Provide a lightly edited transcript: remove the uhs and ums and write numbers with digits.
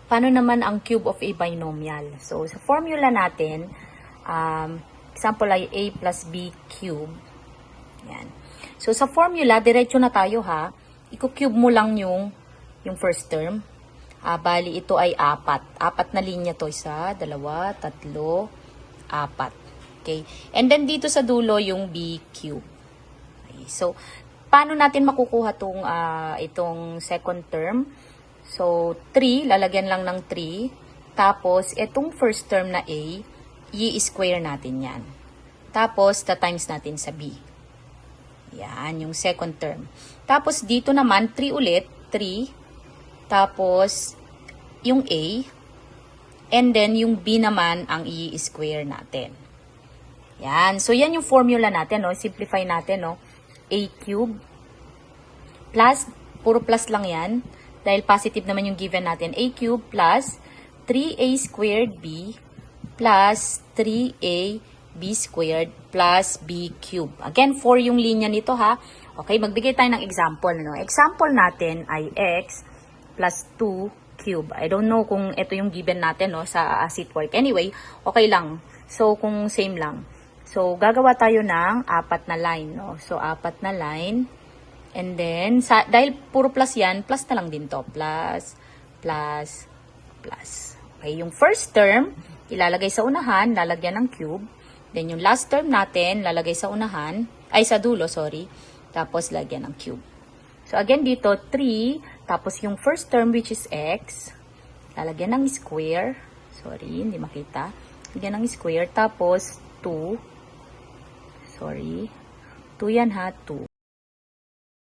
paano naman ang cube of a binomial? So, sa formula natin, example ay a plus b cube. Yan. So, sa formula, diretso na tayo ha. Iko-cube mo lang yung first term. Bali, ito ay 4. 4 na linya to. 1, 2, 3, 4. Okay. And then, dito sa dulo, yung b cube. Okay. So, paano natin makukuha itong second term? So, 3, lalagyan lang ng 3. Tapos, itong first term na a, i-square natin yan. Tapos, times natin sa b. Yan, yung second term. Tapos, dito naman, 3 ulit. 3. Tapos, yung a. And then, yung b naman, ang i-square natin. Yan. So, yan yung formula natin, no? Simplify natin, no? A cube plus, puro plus lang yan. Dahil positive naman yung given natin. A cube plus 3a squared b plus 3a b squared plus b cube. Again, 4 yung linya nito ha. Okay, magbigay tayo ng example. No? Example natin ay x plus 2 cube. I don't know kung ito yung given natin no, sa as it work. Anyway, okay lang. So, kung same lang. So, gagawa tayo ng 4 na line. No? So, 4 na line. And then, dahil puro plus yan, plus na lang din to. Plus, plus, plus. Okay, yung first term, ilalagay sa unahan, lalagyan ng cube. Then, yung last term natin, lalagay sa unahan, ay sa dulo, sorry. Tapos, lagyan ng cube. So, again, dito, 3. Tapos, yung first term, which is x, lalagyan ng square. Sorry, hindi makita. Lagyan ng square. Tapos, 2. Sorry. 2 yan ha, 2.